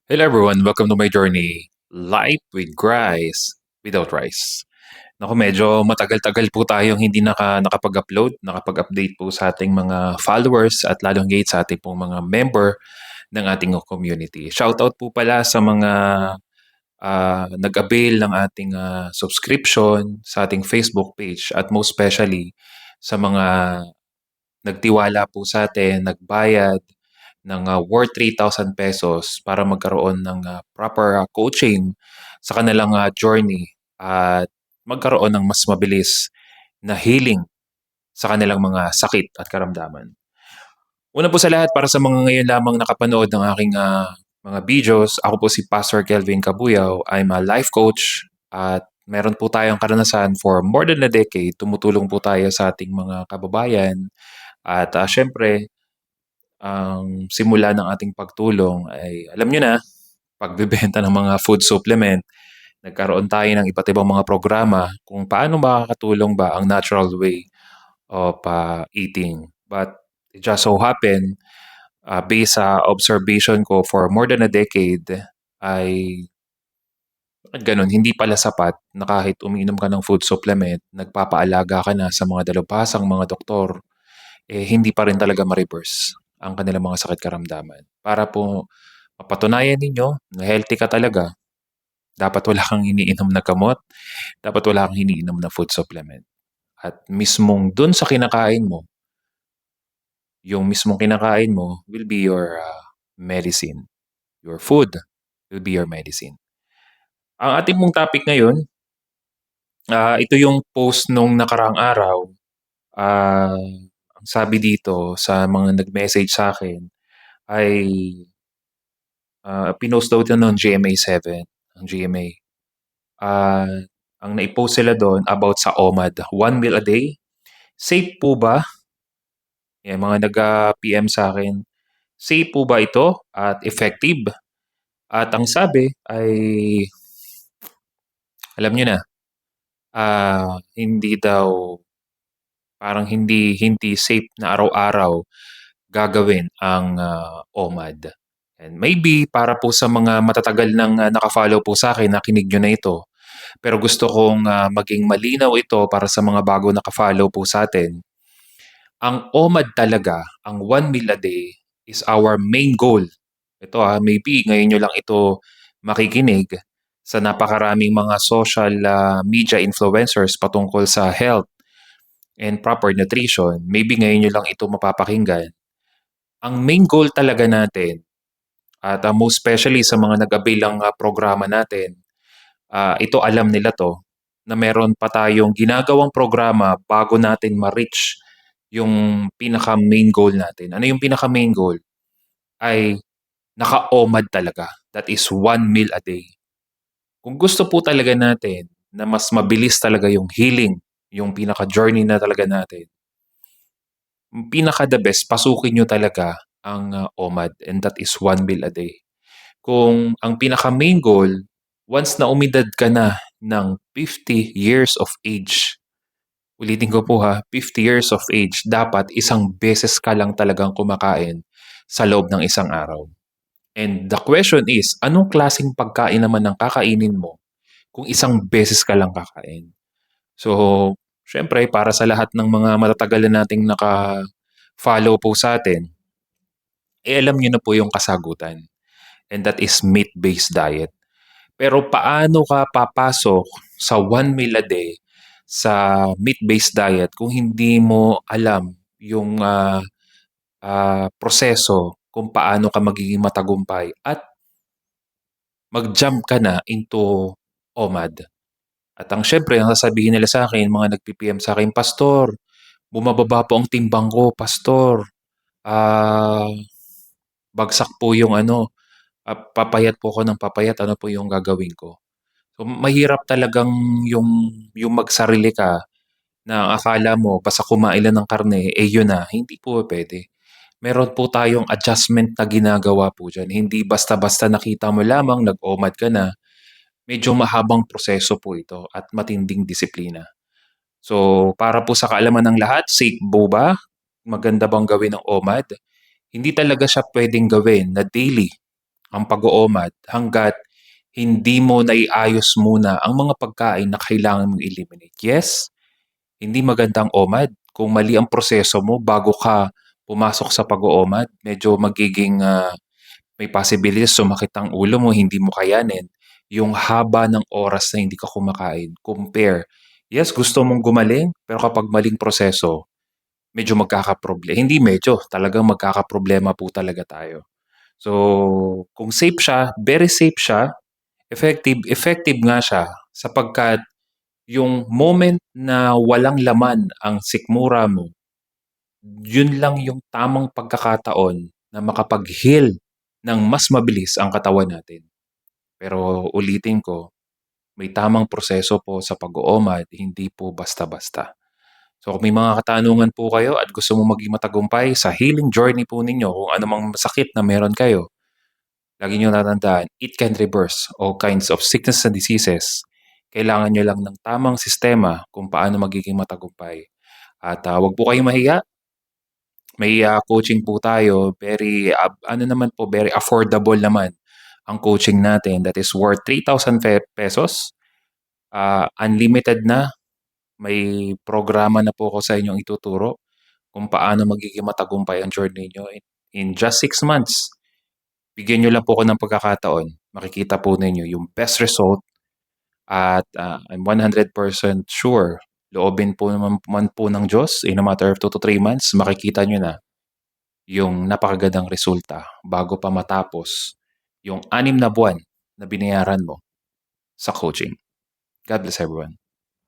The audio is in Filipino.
Hello everyone, welcome to my journey. Life with Rice without rice. Naku, medyo matagal-tagal po tayong hindi nakapag-upload, nakapag-update po sa ating mga followers at lalong higit sa ating pong mga member ng ating community. Shoutout po pala sa mga nag-avail ng ating subscription sa ating Facebook page at most especially sa mga nagtiwala po sa atin, nagbayad ng worth 3,000 pesos para magkaroon ng proper coaching sa kanilang journey at magkaroon ng mas mabilis na healing sa kanilang mga sakit at karamdaman. Una po sa lahat, para sa mga ngayon lamang nakapanood ng aking mga videos, ako po si Pastor Kelvin Cabuyao. I'm a life coach at meron po tayong karanasan for more than a decade. Tumutulong po tayo sa ating mga kababayan at syempre, ang simula ng ating pagtulong ay alam niyo na, pagbebenta ng mga food supplement. Nagkaroon tayo ng iba't ibang mga programa kung paano makakatulong ba ang natural way of eating. But it just so happen, based sa observation ko for more than a decade, ay bakit gano'n, hindi pala sapat na kahit umiinom ka ng food supplement, nagpapaalaga ka na sa mga dalubhasang mga doktor, hindi pa rin talaga ma-reverse ang kanilang mga sakit karamdaman. Para po mapatunayan ninyo na healthy ka talaga, dapat wala kang iniinom na gamot, dapat wala kang iniinom na food supplement. At mismong dun sa kinakain mo, yung mismong kinakain mo will be your medicine. Your food will be your medicine. Ang ating mong topic ngayon, ito yung post nung nakaraang araw. Ang sabi dito sa mga nag-message sa akin ay pinost daw ito ng GMA7, ang GMA. Ah, ang nai-post sila doon about sa OMAD, 1 meal a day. Safe po ba? Yan, mga nag-PM sa akin. Safe po ba ito at effective? At ang sabi ay, alam niyo na, hindi daw, parang hindi safe na araw-araw gagawin ang OMAD. And maybe para po sa mga matatagal ng naka-follow po sa akin, nakinig niyo na ito. Pero gusto kong maging malinaw ito para sa mga bago naka-follow po sa atin. Ang OMAD talaga, ang 1 meal a day is our main goal. Ito maybe ngayon niyo lang ito makikinig sa napakaraming mga social media influencers patungkol sa health and proper nutrition. Maybe ngayon niyo lang ito mapapakinggan. Ang main goal talaga natin at most especially sa mga nag-avail ng programa natin, ito alam nila 'to, na meron pa tayong ginagawang programa bago natin ma-reach yung pinaka-main goal natin. Ano yung pinaka-main goal? Ay naka-OMAD talaga. That is 1 meal a day. Kung gusto po talaga natin na mas mabilis talaga yung healing, yung pinaka-journey na talaga natin, yung pinaka-the best, pasukin nyo talaga ang OMAD, and that is 1 meal a day. Kung ang pinaka-main goal, once na umidad ka na ng 50 years of age, ulitin ko po 50 years of age, dapat isang beses ka lang talagang kumakain sa loob ng isang araw. And the question is, anong klaseng pagkain naman ang kakainin mo kung isang beses ka lang kakain? So, syempre para sa lahat ng mga matatagal na nating naka-follow po sa atin, alam niyo na po yung kasagutan, and that is meat-based diet. Pero paano ka papasok sa 1 meal a day sa meat-based diet kung hindi mo alam yung proseso kung paano ka magiging matagumpay at mag-jump ka na into OMAD. At ang siyempre, ang sasabihin nila sa akin, mga nag-PM sa akin, "Pastor, bumababa po ang timbang ko, Pastor. Ah, bagsak po yung ano, papayat po ako ng papayat, ano po yung gagawin ko?" So, mahirap talagang yung magsarili ka na akala mo basta kumain lang ng karne, yun na. Hindi po puwede. Meron po tayong adjustment na ginagawa po diyan. Hindi basta-basta nakita mo lamang nag-OMAD ka na, medyo mahabang proseso po ito at matinding disiplina. So, para po sa kaalaman ng lahat, safe po ba? Maganda bang gawin ang OMAD? Hindi talaga siya puwedeng gawin na daily. ang pag-OMAD hangga't hindi mo naiayos muna ang mga pagkain na kailangan mong eliminate. Yes, hindi maganda ang OMAD. Kung mali ang proseso mo bago ka pumasok sa pag-OMAD, medyo magiging may possibilities sumakit ang ulo mo, hindi mo kayanin. Yung haba ng oras na hindi ka kumakain, compare. Yes, gusto mong gumaling, pero kapag maling proseso, medyo hindi medyo, talagang magkakaproblema po talaga tayo. So, kung safe siya, very safe siya, effective nga siya sapagkat yung moment na walang laman ang sikmura mo, yun lang yung tamang pagkakataon na makapag-heal ng mas mabilis ang katawan natin. Pero ulitin ko, may tamang proseso po sa pag-OMAD, hindi po basta-basta. So kung may mga katanungan po kayo at gusto mo maging matagumpay sa healing journey po ninyo, kung ano mang sakit na meron kayo, lagi nyo tatandaan, it can reverse all kinds of sickness and diseases. Kailangan nyo lang ng tamang sistema kung paano magiging matagumpay. At wag po kayong mahiya. May coaching po tayo. Ano naman po, very affordable naman ang coaching natin that is worth 3,000 pesos. Unlimited na. May programa na po ako sa inyong ituturo kung paano magiging matagumpay ang journey nyo in just 6 months. Bigyan nyo lang po ako ng pagkakataon. Makikita po ninyo yung best result at I'm 100% sure loobin po naman po ng Diyos in a matter of 2 to 3 months, makikita nyo na yung napakagandang resulta bago pa matapos yung 6 na buwan na binayaran mo sa coaching. God bless everyone.